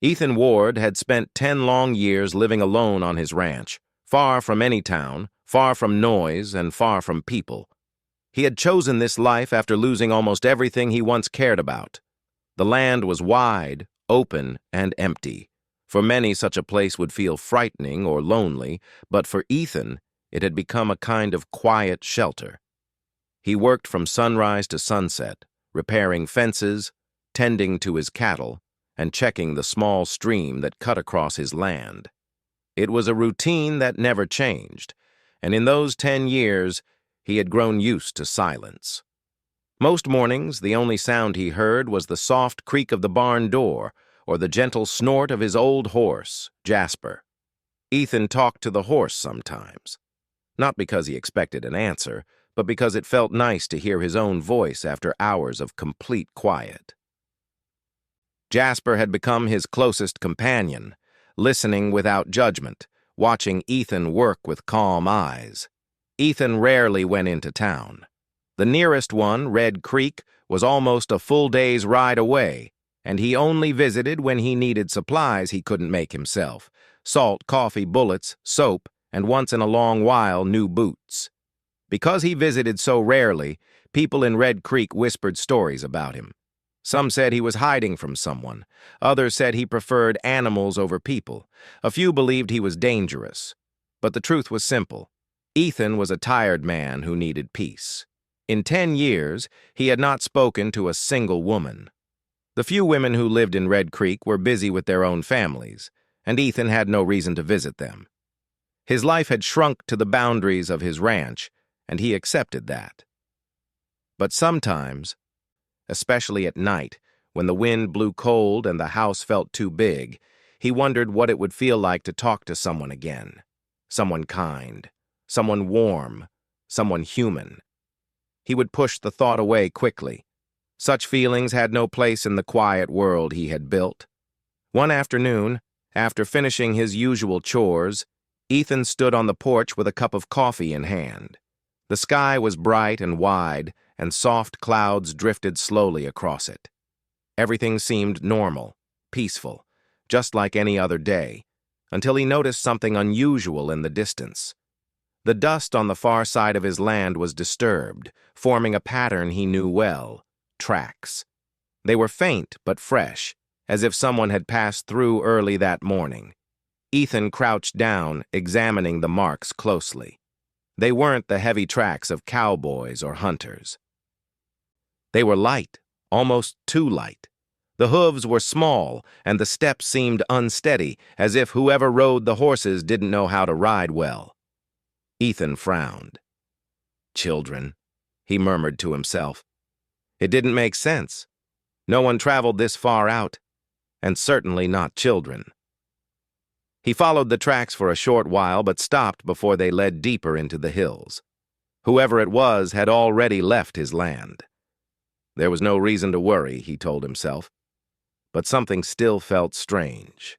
Ethan Ward had spent 10 long years living alone on his ranch, far from any town, far from noise, and far from people. He had chosen this life after losing almost everything he once cared about. The land was wide, open, and empty. For many, such a place would feel frightening or lonely, but for Ethan, it had become a kind of quiet shelter. He worked from sunrise to sunset, repairing fences, tending to his cattle, and checking the small stream that cut across his land. It was a routine that never changed, and in those 10 years, he had grown used to silence. Most mornings, the only sound he heard was the soft creak of the barn door or the gentle snort of his old horse, Jasper. Ethan talked to the horse sometimes, not because he expected an answer, but because it felt nice to hear his own voice after hours of complete quiet. Jasper had become his closest companion, listening without judgment, watching Ethan work with calm eyes. Ethan rarely went into town. The nearest one, Red Creek, was almost a full day's ride away, and he only visited when he needed supplies he couldn't make himself: salt, coffee, bullets, soap, and once in a long while, new boots. Because he visited so rarely, people in Red Creek whispered stories about him. Some said he was hiding from someone. Others said he preferred animals over people. A few believed he was dangerous. But the truth was simple. Ethan was a tired man who needed peace. In 10 years, he had not spoken to a single woman. The few women who lived in Red Creek were busy with their own families, and Ethan had no reason to visit them. His life had shrunk to the boundaries of his ranch, and he accepted that. But sometimes, especially at night, when the wind blew cold and the house felt too big, he wondered what it would feel like to talk to someone again. Someone kind, someone warm, someone human. He would push the thought away quickly. Such feelings had no place in the quiet world he had built. One afternoon, after finishing his usual chores, Ethan stood on the porch with a cup of coffee in hand. The sky was bright and wide, and soft clouds drifted slowly across it. Everything seemed normal, peaceful, just like any other day, until he noticed something unusual in the distance. The dust on the far side of his land was disturbed, forming a pattern he knew well: tracks. They were faint but fresh, as if someone had passed through early that morning. Ethan crouched down, examining the marks closely. They weren't the heavy tracks of cowboys or hunters. They were light, almost too light. The hooves were small, and the steps seemed unsteady, as if whoever rode the horses didn't know how to ride well. Ethan frowned. Children, he murmured to himself. It didn't make sense. No one traveled this far out, and certainly not children. He followed the tracks for a short while, but stopped before they led deeper into the hills. Whoever it was had already left his land. There was no reason to worry, he told himself, but something still felt strange.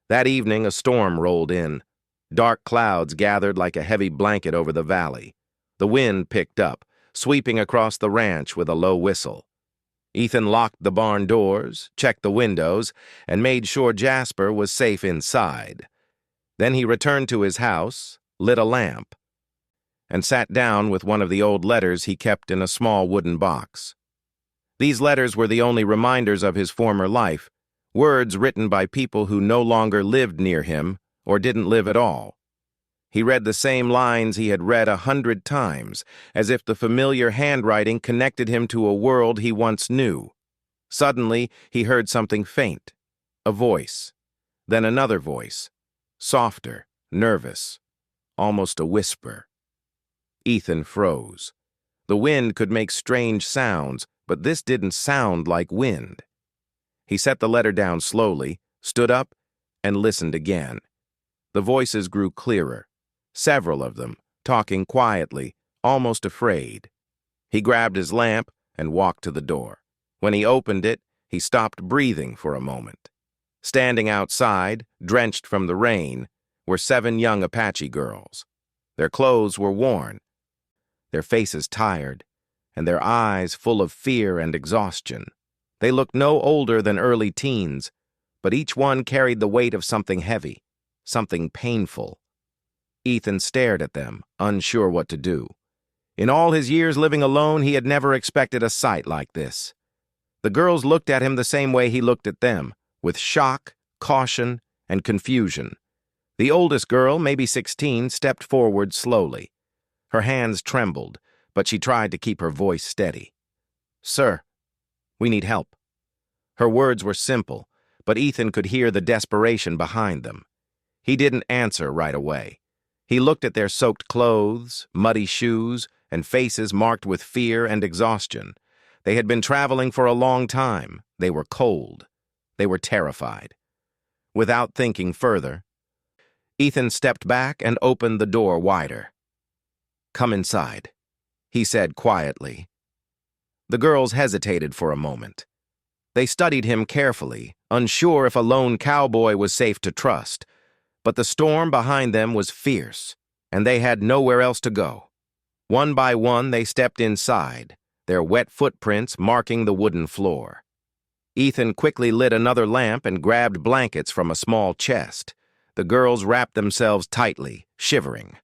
That evening, a storm rolled in. Dark clouds gathered like a heavy blanket over the valley. The wind picked up, sweeping across the ranch with a low whistle. Ethan locked the barn doors, checked the windows, and made sure Jasper was safe inside. Then he returned to his house, lit a lamp, and sat down with one of the old letters he kept in a small wooden box. These letters were the only reminders of his former life, words written by people who no longer lived near him or didn't live at all. He read the same lines he had read 100 times, as if the familiar handwriting connected him to a world he once knew. Suddenly, he heard something faint, a voice, then another voice, softer, nervous, almost a whisper. Ethan froze. The wind could make strange sounds, but this didn't sound like wind. He set the letter down slowly, stood up, and listened again. The voices grew clearer. Several of them, talking quietly, almost afraid. He grabbed his lamp and walked to the door. When he opened it, he stopped breathing for a moment. Standing outside, drenched from the rain, were 7 young Apache girls. Their clothes were worn, their faces tired, and their eyes full of fear and exhaustion. They looked no older than early teens, but each one carried the weight of something heavy, something painful. Ethan stared at them, unsure what to do. In all his years living alone, he had never expected a sight like this. The girls looked at him the same way he looked at them, with shock, caution, and confusion. The oldest girl, maybe 16, stepped forward slowly. Her hands trembled, but she tried to keep her voice steady. "Sir, we need help." Her words were simple, but Ethan could hear the desperation behind them. He didn't answer right away. He looked at their soaked clothes, muddy shoes, and faces marked with fear and exhaustion. They had been traveling for a long time. They were cold. They were terrified. Without thinking further, Ethan stepped back and opened the door wider. "Come inside," he said quietly. The girls hesitated for a moment. They studied him carefully, unsure if a lone cowboy was safe to trust. But the storm behind them was fierce, and they had nowhere else to go. One by one, they stepped inside, their wet footprints marking the wooden floor. Ethan quickly lit another lamp and grabbed blankets from a small chest. The girls wrapped themselves tightly, shivering.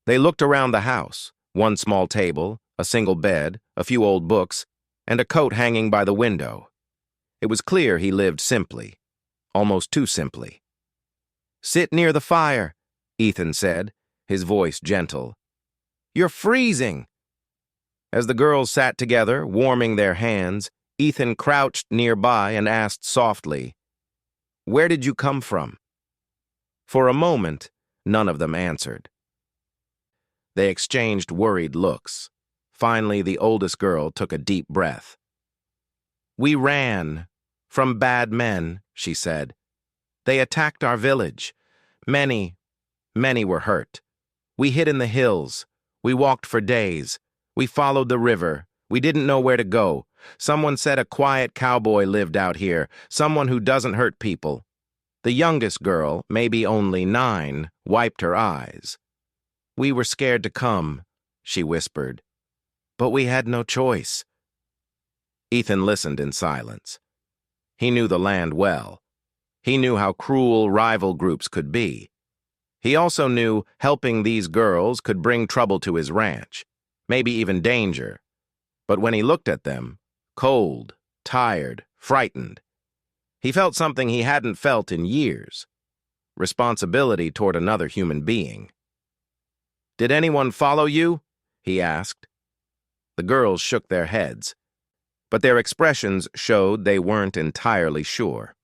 They looked around the house, one small table, a single bed, a few old books, and a coat hanging by the window. It was clear he lived simply, almost too simply. "Sit near the fire," Ethan said, his voice gentle. "You're freezing." As the girls sat together, warming their hands, Ethan crouched nearby and asked softly, "Where did you come from?" For a moment, none of them answered. They exchanged worried looks. Finally, the oldest girl took a deep breath. "We ran from bad men," she said. "They attacked our village. Many were hurt. We hid in the hills. We walked for days. We followed the river. We didn't know where to go. Someone said a quiet cowboy lived out here, someone who doesn't hurt people." The youngest girl, maybe only 9, wiped her eyes. "We were scared to come," she whispered. "But we had no choice." Ethan listened in silence. He knew the land well. He knew how cruel rival groups could be. He also knew helping these girls could bring trouble to his ranch, maybe even danger. But when he looked at them, cold, tired, frightened, he felt something he hadn't felt in years: responsibility toward another human being. "Did anyone follow you?" he asked. The girls shook their heads, but their expressions showed they weren't entirely sure.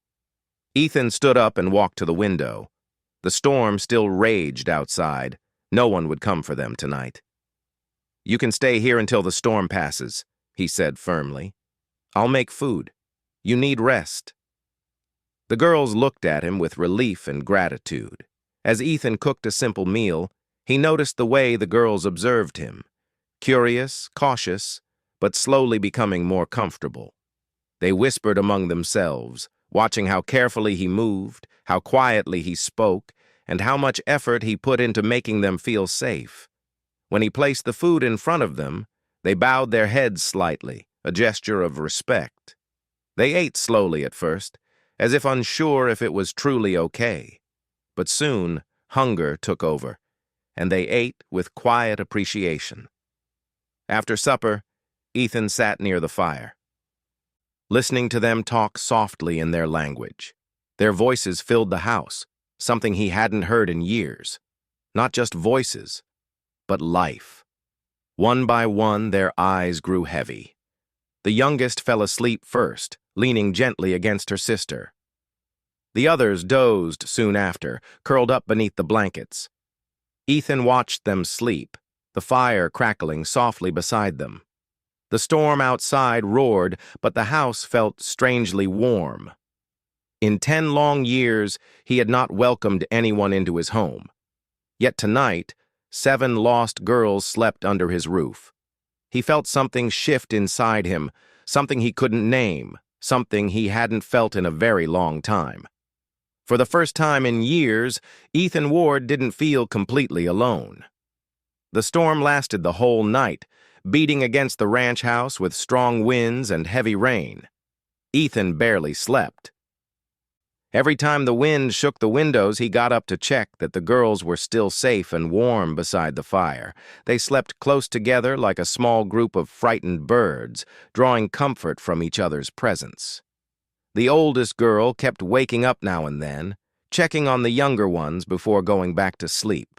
Ethan stood up and walked to the window. The storm still raged outside. No one would come for them tonight. "You can stay here until the storm passes," he said firmly. "I'll make food. You need rest." The girls looked at him with relief and gratitude. As Ethan cooked a simple meal, he noticed the way the girls observed him. Curious, cautious, but slowly becoming more comfortable. They whispered among themselves, watching how carefully he moved, how quietly he spoke, and how much effort he put into making them feel safe. When he placed the food in front of them, they bowed their heads slightly, a gesture of respect. They ate slowly at first, as if unsure if it was truly okay. But soon, hunger took over, and they ate with quiet appreciation. After supper, Ethan sat near the fire, listening to them talk softly in their language. Their voices filled the house, something he hadn't heard in years. Not just voices, but life. One by one, their eyes grew heavy. The youngest fell asleep first, leaning gently against her sister. The others dozed soon after, curled up beneath the blankets. Ethan watched them sleep, the fire crackling softly beside them. The storm outside roared, but the house felt strangely warm. In 10 long years, he had not welcomed anyone into his home. Yet tonight, 7 lost girls slept under his roof. He felt something shift inside him, something he couldn't name, something he hadn't felt in a very long time. For the first time in years, Ethan Ward didn't feel completely alone. The storm lasted the whole night, beating against the ranch house with strong winds and heavy rain. Ethan barely slept. Every time the wind shook the windows, he got up to check that the girls were still safe and warm beside the fire. They slept close together like a small group of frightened birds, drawing comfort from each other's presence. The oldest girl kept waking up now and then, checking on the younger ones before going back to sleep.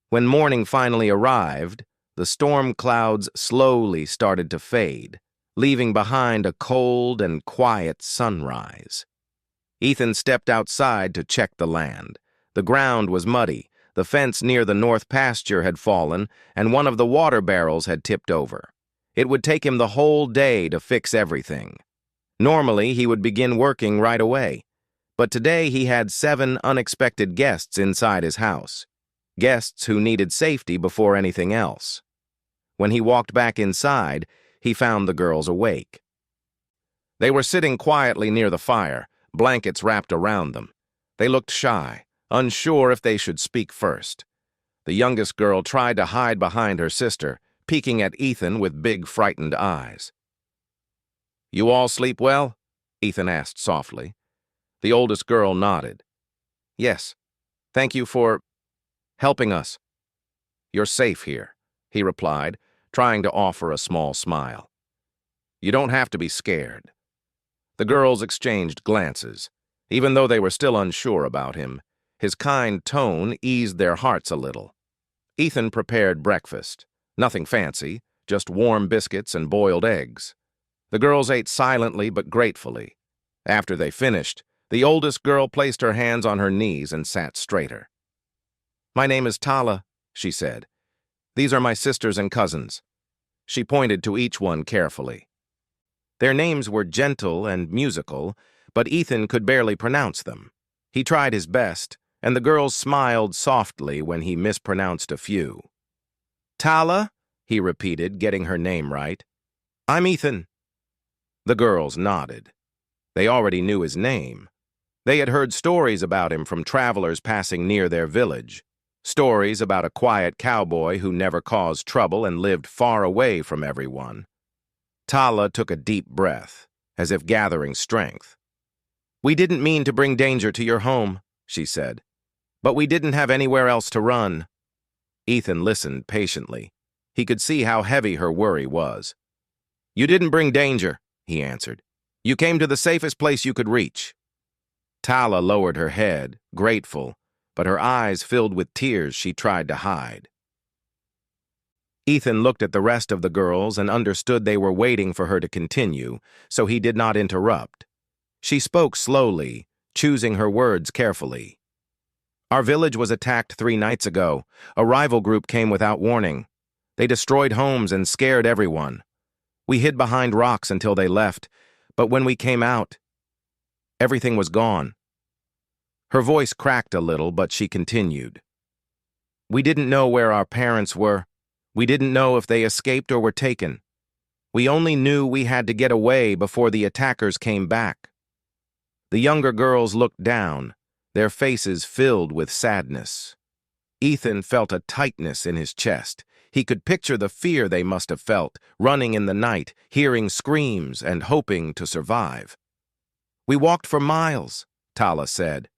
When morning finally arrived, the storm clouds slowly started to fade, leaving behind a cold and quiet sunrise. Ethan stepped outside to check the land. The ground was muddy, the fence near the north pasture had fallen, and one of the water barrels had tipped over. It would take him the whole day to fix everything. Normally, he would begin working right away, but today he had 7 unexpected guests inside his house. Guests who needed safety before anything else. When he walked back inside, he found the girls awake. They were sitting quietly near the fire, blankets wrapped around them. They looked shy, unsure if they should speak first. The youngest girl tried to hide behind her sister, peeking at Ethan with big, frightened eyes. "You all sleep well?" Ethan asked softly. The oldest girl nodded. "Yes. Thank you for helping us." "You're safe here," he replied, trying to offer a small smile. "You don't have to be scared." The girls exchanged glances. Even though they were still unsure about him, his kind tone eased their hearts a little. Ethan prepared breakfast. Nothing fancy, just warm biscuits and boiled eggs. The girls ate silently but gratefully. After they finished, the oldest girl placed her hands on her knees and sat straighter. "My name is Tala," she said. "These are my sisters and cousins." She pointed to each one carefully. Their names were gentle and musical, but Ethan could barely pronounce them. He tried his best, and the girls smiled softly when he mispronounced a few. "Tala," he repeated, getting her name right. "I'm Ethan." The girls nodded. They already knew his name. They had heard stories about him from travelers passing near their village. Stories about a quiet cowboy who never caused trouble and lived far away from everyone. Tala took a deep breath, as if gathering strength. "We didn't mean to bring danger to your home," she said. "But we didn't have anywhere else to run." Ethan listened patiently. He could see how heavy her worry was. "You didn't bring danger," he answered. "You came to the safest place you could reach." Tala lowered her head, grateful, but her eyes filled with tears she tried to hide. Ethan looked at the rest of the girls and understood they were waiting for her to continue, so he did not interrupt. She spoke slowly, choosing her words carefully. "Our village was attacked 3 nights ago. A rival group came without warning. They destroyed homes and scared everyone. We hid behind rocks until they left, but when we came out, everything was gone." Her voice cracked a little, but she continued. "We didn't know where our parents were. We didn't know if they escaped or were taken. We only knew we had to get away before the attackers came back." The younger girls looked down, their faces filled with sadness. Ethan felt a tightness in his chest. He could picture the fear they must have felt, running in the night, hearing screams and hoping to survive. "We walked for miles," Tala said.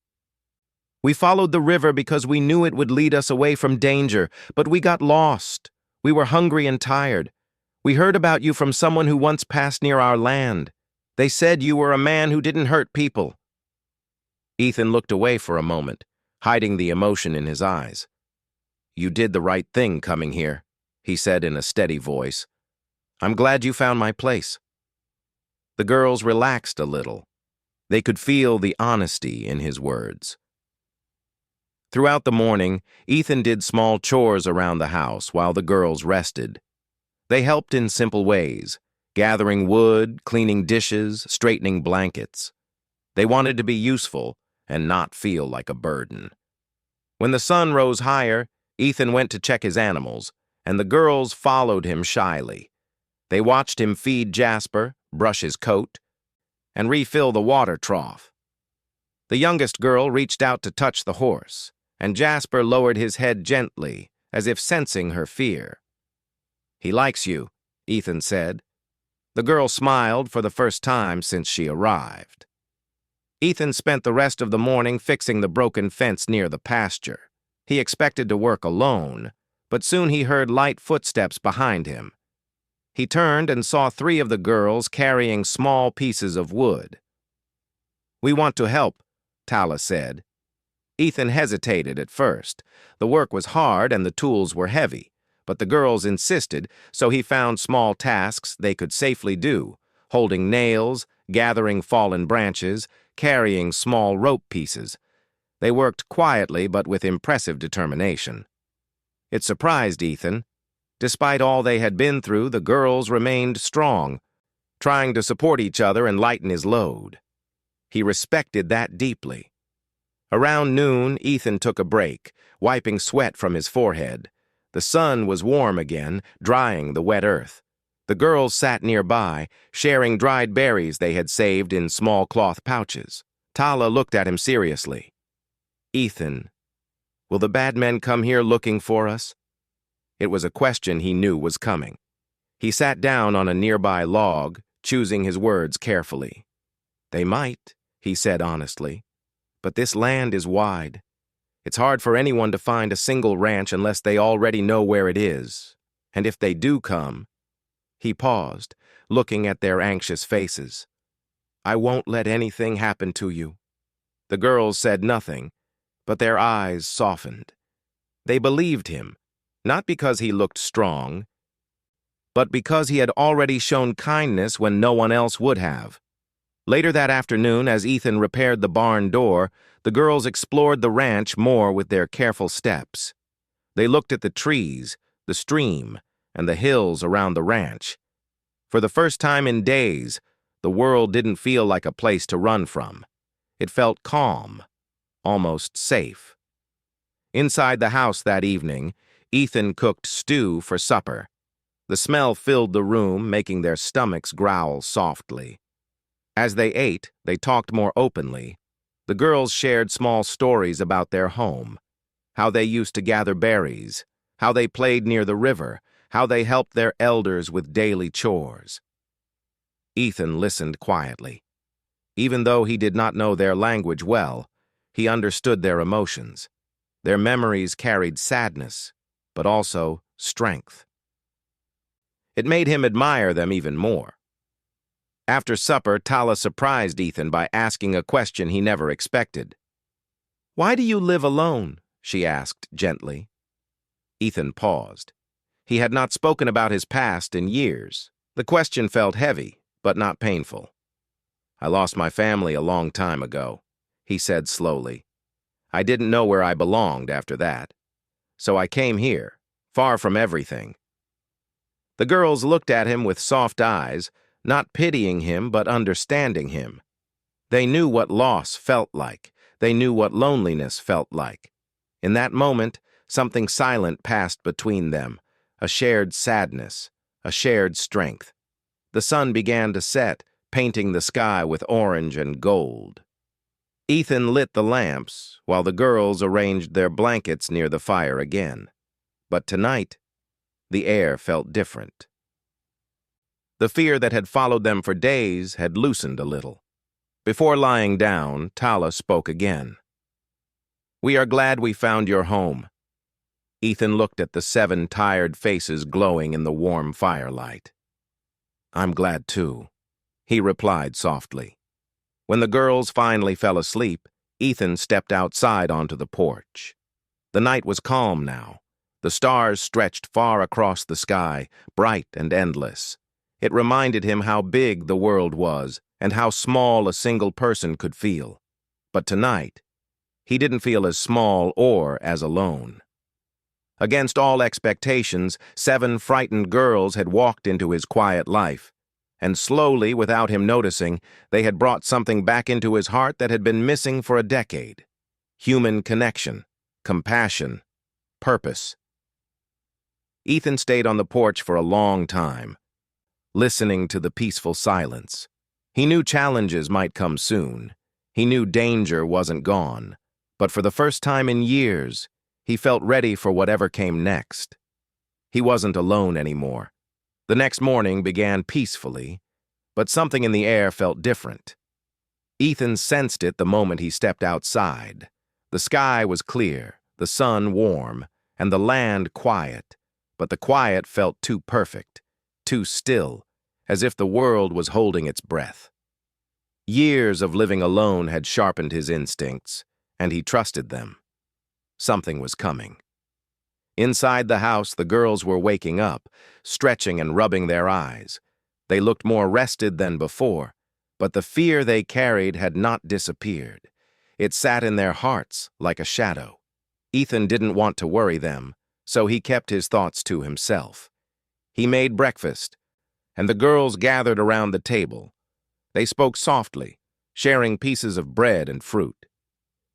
"We followed the river because we knew it would lead us away from danger, but we got lost. We were hungry and tired. We heard about you from someone who once passed near our land. They said you were a man who didn't hurt people." Ethan looked away for a moment, hiding the emotion in his eyes. "You did the right thing coming here," he said in a steady voice. "I'm glad you found my place." The girls relaxed a little. They could feel the honesty in his words. Throughout the morning, Ethan did small chores around the house while the girls rested. They helped in simple ways, gathering wood, cleaning dishes, straightening blankets. They wanted to be useful and not feel like a burden. When the sun rose higher, Ethan went to check his animals, and the girls followed him shyly. They watched him feed Jasper, brush his coat, and refill the water trough. The youngest girl reached out to touch the horse, and Jasper lowered his head gently, as if sensing her fear. "He likes you," Ethan said. The girl smiled for the first time since she arrived. Ethan spent the rest of the morning fixing the broken fence near the pasture. He expected to work alone, but soon he heard light footsteps behind him. He turned and saw 3 of the girls carrying small pieces of wood. "We want to help," Tala said. Ethan hesitated at first. The work was hard and the tools were heavy, but the girls insisted, so he found small tasks they could safely do, holding nails, gathering fallen branches, carrying small rope pieces. They worked quietly but with impressive determination. It surprised Ethan. Despite all they had been through, the girls remained strong, trying to support each other and lighten his load. He respected that deeply. Around noon, Ethan took a break, wiping sweat from his forehead. The sun was warm again, drying the wet earth. The girls sat nearby, sharing dried berries they had saved in small cloth pouches. Tala looked at him seriously. "Ethan, will the bad men come here looking for us?" It was a question he knew was coming. He sat down on a nearby log, choosing his words carefully. "They might," he said honestly. "But this land is wide. It's hard for anyone to find a single ranch unless they already know where it is. And if they do come—" He paused, looking at their anxious faces. "I won't let anything happen to you." The girls said nothing, but their eyes softened. They believed him, not because he looked strong, but because he had already shown kindness when no one else would have. Later that afternoon, as Ethan repaired the barn door, the girls explored the ranch more with their careful steps. They looked at the trees, the stream, and the hills around the ranch. For the first time in days, the world didn't feel like a place to run from. It felt calm, almost safe. Inside the house that evening, Ethan cooked stew for supper. The smell filled the room, making their stomachs growl softly. As they ate, they talked more openly. The girls shared small stories about their home, how they used to gather berries, how they played near the river, how they helped their elders with daily chores. Ethan listened quietly. Even though he did not know their language well, he understood their emotions. Their memories carried sadness, but also strength. It made him admire them even more. After supper, Tala surprised Ethan by asking a question he never expected. "Why do you live alone?" she asked gently. Ethan paused. He had not spoken about his past in years. The question felt heavy, but not painful. "I lost my family a long time ago," he said slowly. "I didn't know where I belonged after that. So I came here, far from everything." The girls looked at him with soft eyes, not pitying him but understanding him. They knew what loss felt like. They knew what loneliness felt like. In that moment, something silent passed between them, a shared sadness, a shared strength. The sun began to set, painting the sky with orange and gold. Ethan lit the lamps, while the girls arranged their blankets near the fire again. But tonight, the air felt different. The fear that had followed them for days had loosened a little. Before lying down, Tala spoke again. "We are glad we found your home." Ethan looked at the 7 tired faces glowing in the warm firelight. "I'm glad too," he replied softly. When the girls finally fell asleep, Ethan stepped outside onto the porch. The night was calm now. The stars stretched far across the sky, bright and endless. It reminded him how big the world was and how small a single person could feel. But tonight, he didn't feel as small or as alone. Against all expectations, 7 frightened girls had walked into his quiet life, and slowly, without him noticing, they had brought something back into his heart that had been missing for a decade. Human connection, compassion, purpose. Ethan stayed on the porch for a long time, listening to the peaceful silence. He knew challenges might come soon. He knew danger wasn't gone. But for the first time in years, he felt ready for whatever came next. He wasn't alone anymore. The next morning began peacefully, but something in the air felt different. Ethan sensed it the moment he stepped outside. The sky was clear, the sun warm, and the land quiet, but the quiet felt too perfect, too still, as if the world was holding its breath. Years of living alone had sharpened his instincts, and he trusted them. Something was coming. Inside the house, the girls were waking up, stretching and rubbing their eyes. They looked more rested than before, but the fear they carried had not disappeared. It sat in their hearts like a shadow. Ethan didn't want to worry them, so he kept his thoughts to himself. He made breakfast, and the girls gathered around the table. They spoke softly, sharing pieces of bread and fruit.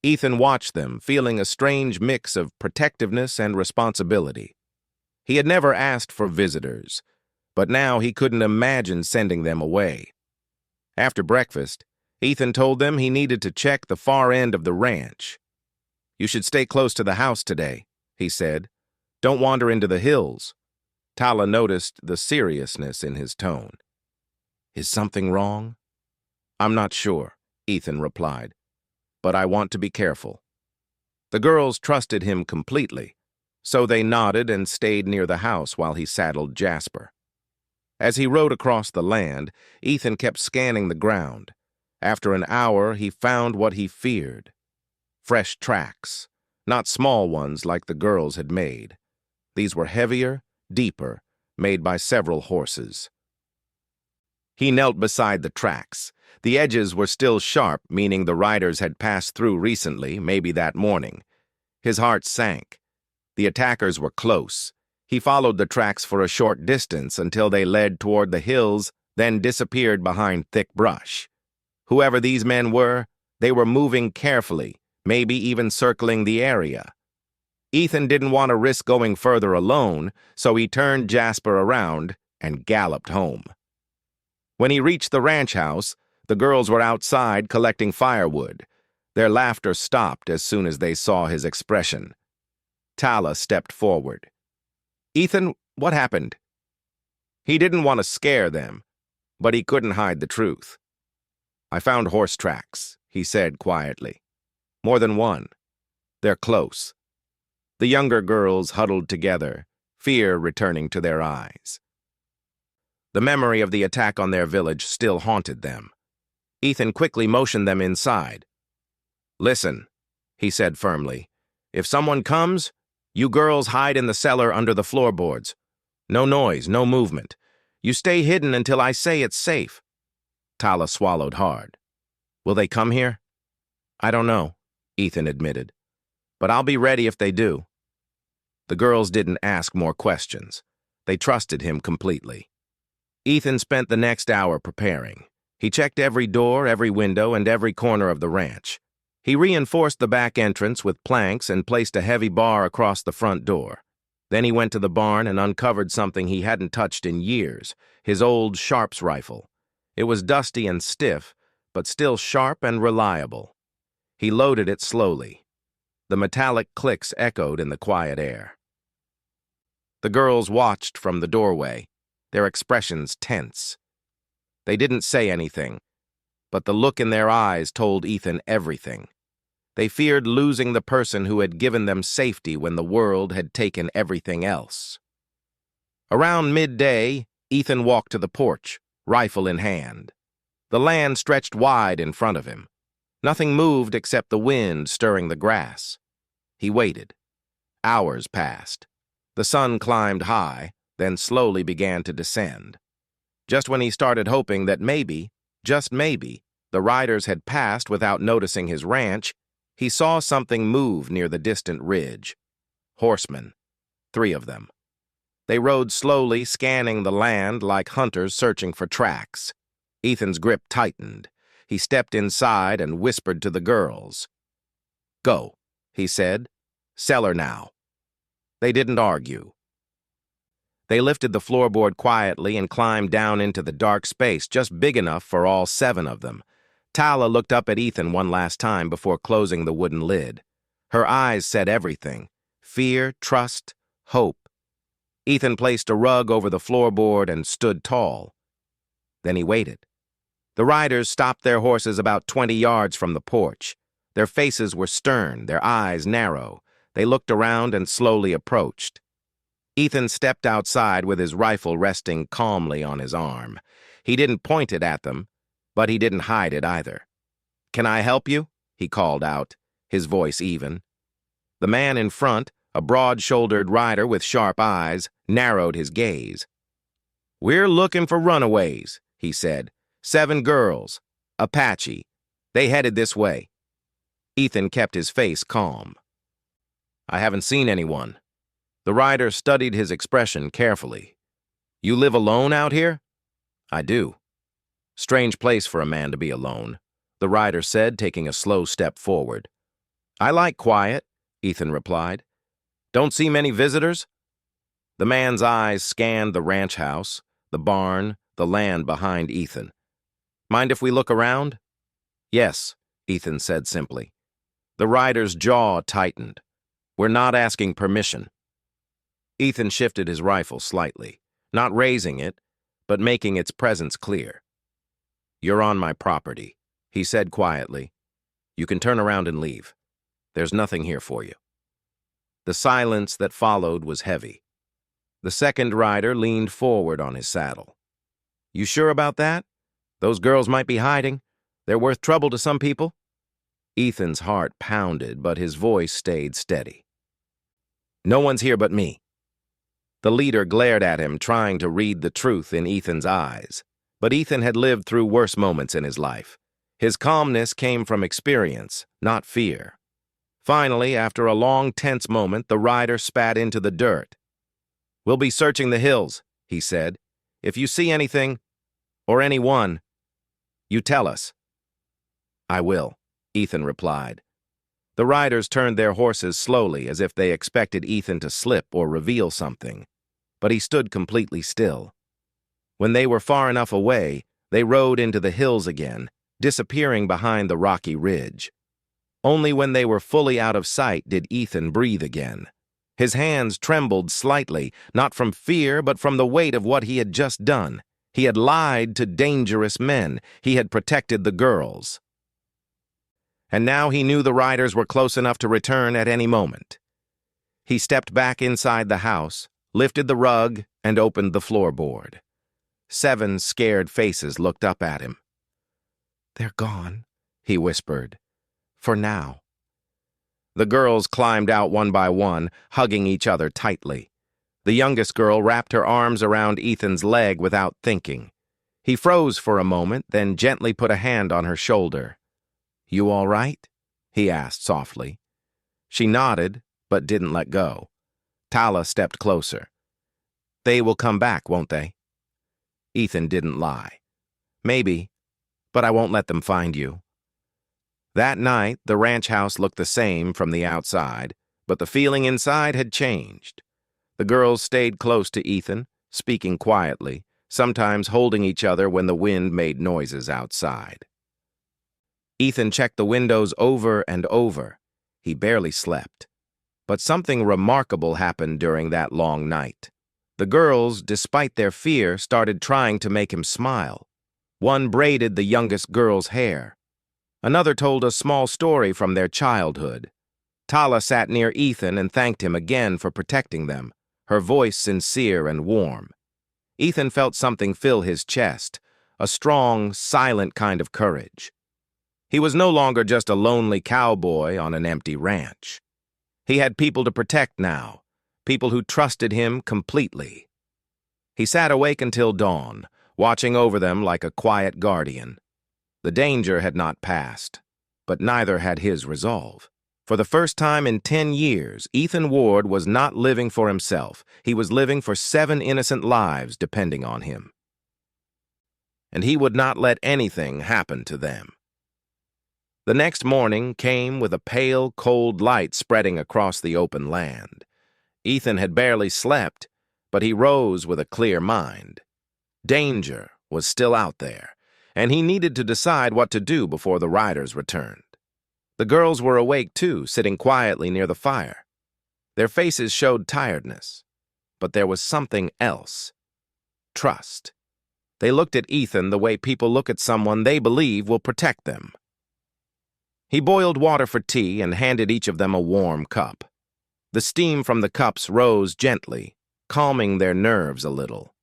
Ethan watched them, feeling a strange mix of protectiveness and responsibility. He had never asked for visitors, but now he couldn't imagine sending them away. After breakfast, Ethan told them he needed to check the far end of the ranch. "You should stay close to the house today," he said. "Don't wander into the hills." Tala noticed the seriousness in his tone. "Is something wrong?" "I'm not sure," Ethan replied, "but I want to be careful." The girls trusted him completely, so they nodded and stayed near the house while he saddled Jasper. As he rode across the land, Ethan kept scanning the ground. After an hour, he found what he feared. Fresh tracks, not small ones like the girls had made. These were heavier, deeper, made by several horses. He knelt beside the tracks. The edges were still sharp, meaning the riders had passed through recently, maybe that morning. His heart sank. The attackers were close. He followed the tracks for a short distance until they led toward the hills, then disappeared behind thick brush. Whoever these men were, they were moving carefully, maybe even circling the area. Ethan didn't want to risk going further alone, so he turned Jasper around and galloped home. When he reached the ranch house, the girls were outside collecting firewood. Their laughter stopped as soon as they saw his expression. Tala stepped forward. "Ethan, what happened?" He didn't want to scare them, but he couldn't hide the truth. "I found horse tracks," he said quietly. "More than one. They're close." The younger girls huddled together, fear returning to their eyes. The memory of the attack on their village still haunted them. Ethan quickly motioned them inside. "Listen," he said firmly. "If someone comes, you girls hide in the cellar under the floorboards. No noise, no movement. You stay hidden until I say it's safe." Tala swallowed hard. "Will they come here?" "I don't know," Ethan admitted. "But I'll be ready if they do." The girls didn't ask more questions. They trusted him completely. Ethan spent the next hour preparing. He checked every door, every window, and every corner of the ranch. He reinforced the back entrance with planks and placed a heavy bar across the front door. Then he went to the barn and uncovered something he hadn't touched in years, his old Sharps rifle. It was dusty and stiff, but still sharp and reliable. He loaded it slowly. The metallic clicks echoed in the quiet air. The girls watched from the doorway, their expressions tense. They didn't say anything, but the look in their eyes told Ethan everything. They feared losing the person who had given them safety when the world had taken everything else. Around midday, Ethan walked to the porch, rifle in hand. The land stretched wide in front of him. Nothing moved except the wind stirring the grass. He waited. Hours passed. The sun climbed high, then slowly began to descend. Just when he started hoping that maybe, just maybe, the riders had passed without noticing his ranch, he saw something move near the distant ridge. Horsemen, 3 of them. They rode slowly, scanning the land like hunters searching for tracks. Ethan's grip tightened. He stepped inside and whispered to the girls. "Go," he said. "Cellar now." They didn't argue. They lifted the floorboard quietly and climbed down into the dark space just big enough for all 7 of them. Tala looked up at Ethan one last time before closing the wooden lid. Her eyes said everything: fear, trust, hope. Ethan placed a rug over the floorboard and stood tall. Then he waited. The riders stopped their horses about 20 yards from the porch. Their faces were stern, their eyes narrow. They looked around and slowly approached. Ethan stepped outside with his rifle resting calmly on his arm. He didn't point it at them, but he didn't hide it either. "Can I help you?" he called out, his voice even. The man in front, a broad-shouldered rider with sharp eyes, narrowed his gaze. "We're looking for runaways," he said. "7 girls. Apache. They headed this way." Ethan kept his face calm. "I haven't seen anyone." The rider studied his expression carefully. "You live alone out here?" "I do." "Strange place for a man to be alone," the rider said, taking a slow step forward. "I like quiet," Ethan replied. "Don't see many visitors?" The man's eyes scanned the ranch house, the barn, the land behind Ethan. "Mind if we look around?" "Yes," Ethan said simply. The rider's jaw tightened. "We're not asking permission." Ethan shifted his rifle slightly, not raising it, but making its presence clear. "You're on my property," he said quietly. "You can turn around and leave. There's nothing here for you." The silence that followed was heavy. The second rider leaned forward on his saddle. "You sure about that? Those girls might be hiding. They're worth trouble to some people." Ethan's heart pounded, but his voice stayed steady. "No one's here but me." The leader glared at him, trying to read the truth in Ethan's eyes. But Ethan had lived through worse moments in his life. His calmness came from experience, not fear. Finally, after a long, tense moment, the rider spat into the dirt. "We'll be searching the hills," he said. "If you see anything, or anyone, you tell us." "I will," Ethan replied. The riders turned their horses slowly, as if they expected Ethan to slip or reveal something. But he stood completely still. When they were far enough away, they rode into the hills again, disappearing behind the rocky ridge. Only when they were fully out of sight did Ethan breathe again. His hands trembled slightly, not from fear, but from the weight of what he had just done. He had lied to dangerous men. He had protected the girls. And now he knew the riders were close enough to return at any moment. He stepped back inside the house, lifted the rug, and opened the floorboard. 7 scared faces looked up at him. "They're gone," he whispered. "For now." The girls climbed out one by one, hugging each other tightly. The youngest girl wrapped her arms around Ethan's leg without thinking. He froze for a moment, then gently put a hand on her shoulder. "You all right?" he asked softly. She nodded, but didn't let go. Tala stepped closer. "They will come back, won't they?" Ethan didn't lie. "Maybe, but I won't let them find you." That night, the ranch house looked the same from the outside, but the feeling inside had changed. The girls stayed close to Ethan, speaking quietly, sometimes holding each other when the wind made noises outside. Ethan checked the windows over and over. He barely slept. But something remarkable happened during that long night. The girls, despite their fear, started trying to make him smile. One braided the youngest girl's hair. Another told a small story from their childhood. Tala sat near Ethan and thanked him again for protecting them, her voice sincere and warm. Ethan felt something fill his chest, a strong, silent kind of courage. He was no longer just a lonely cowboy on an empty ranch. He had people to protect now, people who trusted him completely. He sat awake until dawn, watching over them like a quiet guardian. The danger had not passed, but neither had his resolve. For the first time in 10 years, Ethan Ward was not living for himself. He was living for 7 innocent lives depending on him. And he would not let anything happen to them. The next morning came with a pale, cold light spreading across the open land. Ethan had barely slept, but he rose with a clear mind. Danger was still out there, and he needed to decide what to do before the riders returned. The girls were awake too, sitting quietly near the fire. Their faces showed tiredness, but there was something else. Trust. They looked at Ethan the way people look at someone they believe will protect them. He boiled water for tea and handed each of them a warm cup. The steam from the cups rose gently, calming their nerves a little.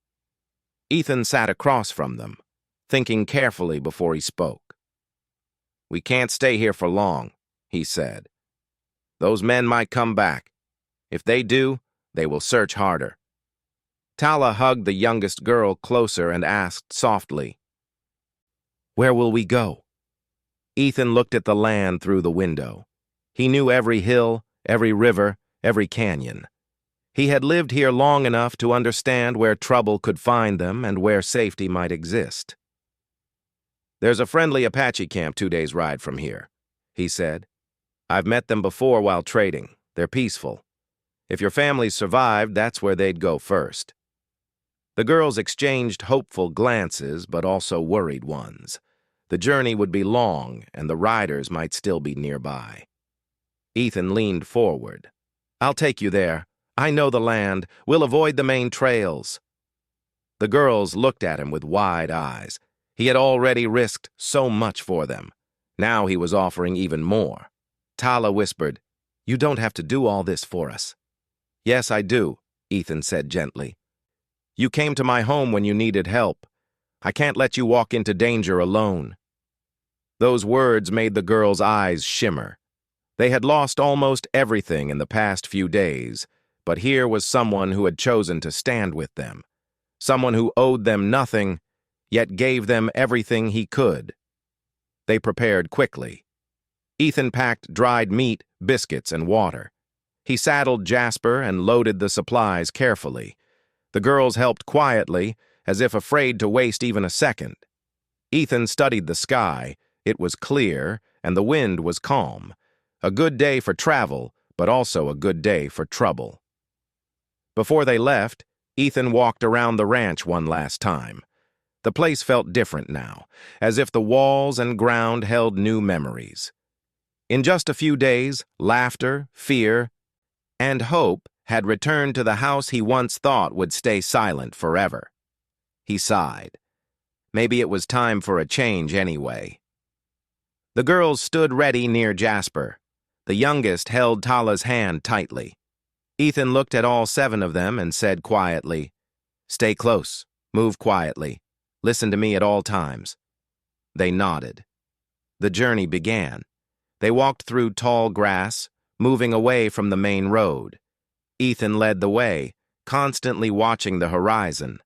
Ethan sat across from them, thinking carefully before he spoke. "We can't stay here for long," he said. "Those men might come back. If they do, they will search harder." Tala hugged the youngest girl closer and asked softly, "Where will we go?" Ethan looked at the land through the window. He knew every hill, every river, every canyon. He had lived here long enough to understand where trouble could find them and where safety might exist. "There's a friendly Apache camp 2 days' ride from here," he said. "I've met them before while trading. They're peaceful. If your families survived, that's where they'd go first." The girls exchanged hopeful glances, but also worried ones. The journey would be long, and the riders might still be nearby. Ethan leaned forward. "I'll take you there. I know the land. We'll avoid the main trails." The girls looked at him with wide eyes. He had already risked so much for them. Now he was offering even more. Tala whispered, "You don't have to do all this for us." "Yes, I do," Ethan said gently. "You came to my home when you needed help. I can't let you walk into danger alone." Those words made the girls' eyes shimmer. They had lost almost everything in the past few days, but here was someone who had chosen to stand with them. Someone who owed them nothing, yet gave them everything he could. They prepared quickly. Ethan packed dried meat, biscuits, and water. He saddled Jasper and loaded the supplies carefully. The girls helped quietly, as if afraid to waste even a second. Ethan studied the sky. It was clear, and the wind was calm. A good day for travel, but also a good day for trouble. Before they left, Ethan walked around the ranch one last time. The place felt different now, as if the walls and ground held new memories. In just a few days, laughter, fear, and hope had returned to the house he once thought would stay silent forever. He sighed. Maybe it was time for a change anyway. The girls stood ready near Jasper. The youngest held Tala's hand tightly. Ethan looked at all 7 of them and said quietly, "Stay close, move quietly, listen to me at all times." They nodded. The journey began. They walked through tall grass, moving away from the main road. Ethan led the way, constantly watching the horizon.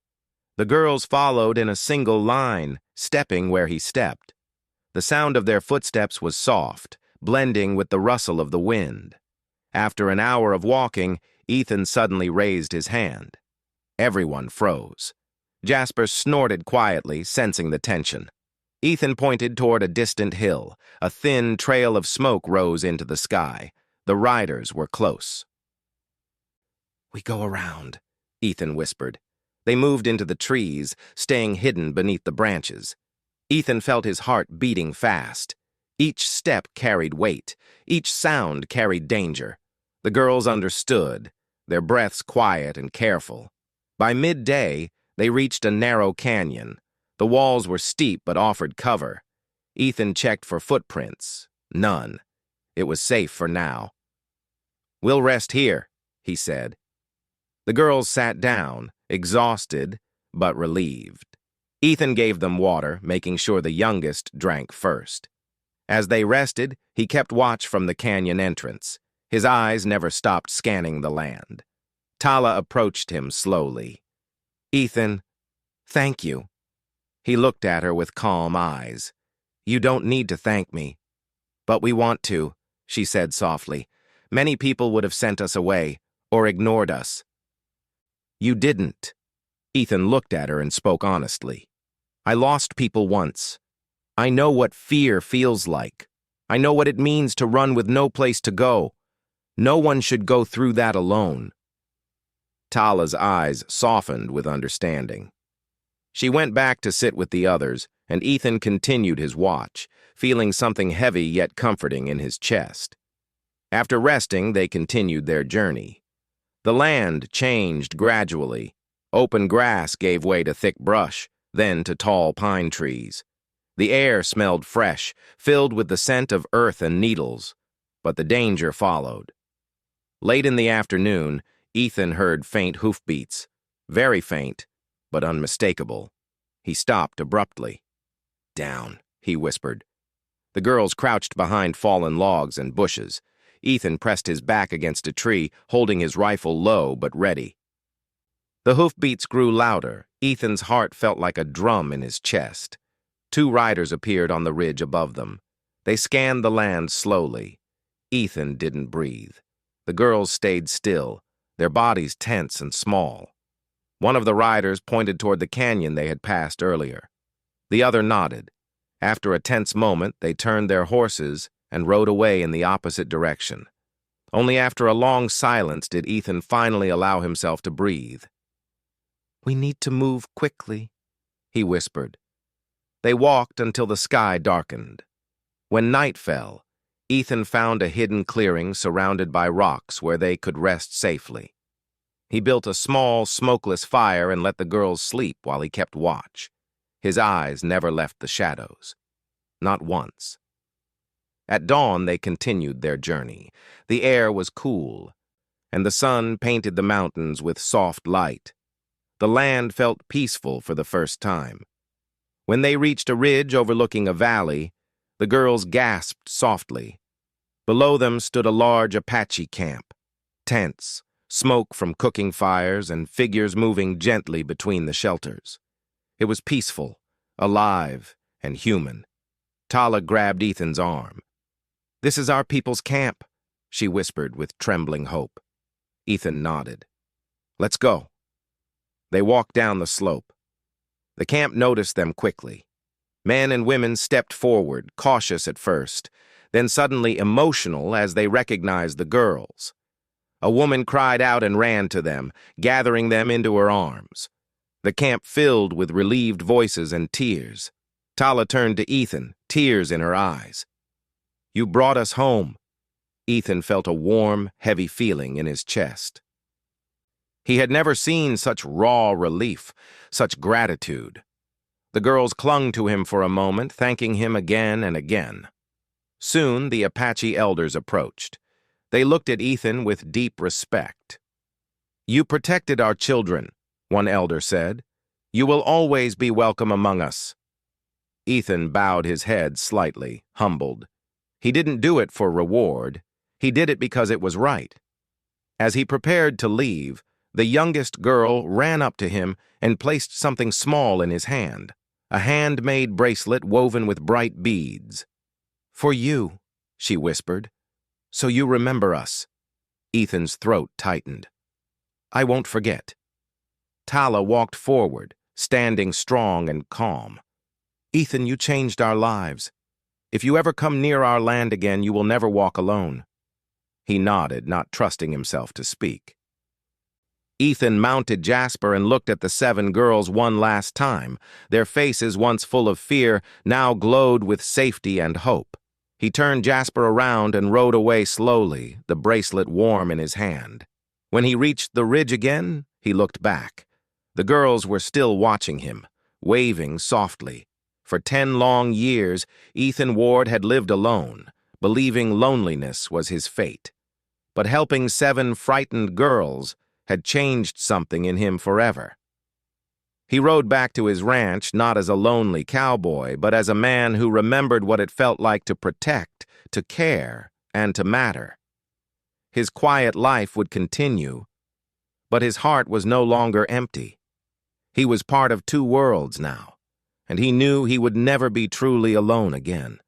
The girls followed in a single line, stepping where he stepped. The sound of their footsteps was soft, blending with the rustle of the wind. After an hour of walking, Ethan suddenly raised his hand. Everyone froze. Jasper snorted quietly, sensing the tension. Ethan pointed toward a distant hill. A thin trail of smoke rose into the sky. The riders were close. "We go around," Ethan whispered. They moved into the trees, staying hidden beneath the branches. Ethan felt his heart beating fast. Each step carried weight. Each sound carried danger. The girls understood, their breaths quiet and careful. By midday, they reached a narrow canyon. The walls were steep but offered cover. Ethan checked for footprints. None. It was safe for now. "We'll rest here," he said. The girls sat down, exhausted but relieved. Ethan gave them water, making sure the youngest drank first. As they rested, he kept watch from the canyon entrance. His eyes never stopped scanning the land. Tala approached him slowly. "Ethan, thank you." He looked at her with calm eyes. "You don't need to thank me." "But we want to," she said softly. "Many people would have sent us away, or ignored us." "You didn't." Ethan looked at her and spoke honestly. "I lost people once. I know what fear feels like. I know what it means to run with no place to go. No one should go through that alone." Tala's eyes softened with understanding. She went back to sit with the others, and Ethan continued his watch, feeling something heavy yet comforting in his chest. After resting, they continued their journey. The land changed gradually. Open grass gave way to thick brush, then to tall pine trees. The air smelled fresh, filled with the scent of earth and needles, but the danger followed. Late in the afternoon, Ethan heard faint hoofbeats, very faint, but unmistakable. He stopped abruptly. "Down," he whispered. The girls crouched behind fallen logs and bushes. Ethan pressed his back against a tree, holding his rifle low but ready. The hoofbeats grew louder. Ethan's heart felt like a drum in his chest. 2 riders appeared on the ridge above them. They scanned the land slowly. Ethan didn't breathe. The girls stayed still, their bodies tense and small. One of the riders pointed toward the canyon they had passed earlier. The other nodded. After a tense moment, they turned their horses and rode away in the opposite direction. Only after a long silence did Ethan finally allow himself to breathe. "We need to move quickly," he whispered. They walked until the sky darkened. When night fell, Ethan found a hidden clearing surrounded by rocks where they could rest safely. He built a small, smokeless fire and let the girls sleep while he kept watch. His eyes never left the shadows. Not once. At dawn, they continued their journey. The air was cool, and the sun painted the mountains with soft light. The land felt peaceful for the first time. When they reached a ridge overlooking a valley, the girls gasped softly. Below them stood a large Apache camp. Tents, smoke from cooking fires, and figures moving gently between the shelters. It was peaceful, alive, and human. Tala grabbed Ethan's arm. "This is our people's camp," she whispered with trembling hope. Ethan nodded. "Let's go." They walked down the slope. The camp noticed them quickly. Men and women stepped forward, cautious at first, then suddenly emotional as they recognized the girls. A woman cried out and ran to them, gathering them into her arms. The camp filled with relieved voices and tears. Tala turned to Ethan, tears in her eyes. "You brought us home." Ethan felt a warm, heavy feeling in his chest. He had never seen such raw relief, such gratitude. The girls clung to him for a moment, thanking him again and again. Soon the Apache elders approached. They looked at Ethan with deep respect. "You protected our children," one elder said. "You will always be welcome among us." Ethan bowed his head slightly, humbled. He didn't do it for reward. He did it because it was right. As he prepared to leave, the youngest girl ran up to him and placed something small in his hand, a handmade bracelet woven with bright beads. "For you," she whispered, "so you remember us." Ethan's throat tightened. "I won't forget." Tala walked forward, standing strong and calm. "Ethan, you changed our lives. If you ever come near our land again, you will never walk alone." He nodded, not trusting himself to speak. Ethan mounted Jasper and looked at the 7 girls one last time. Their faces, once full of fear, now glowed with safety and hope. He turned Jasper around and rode away slowly, the bracelet warm in his hand. When he reached the ridge again, he looked back. The girls were still watching him, waving softly. For 10 long years, Ethan Ward had lived alone, believing loneliness was his fate. But helping 7 frightened girls had changed something in him forever. He rode back to his ranch not as a lonely cowboy, but as a man who remembered what it felt like to protect, to care, and to matter. His quiet life would continue, but his heart was no longer empty. He was part of 2 worlds now, and he knew he would never be truly alone again.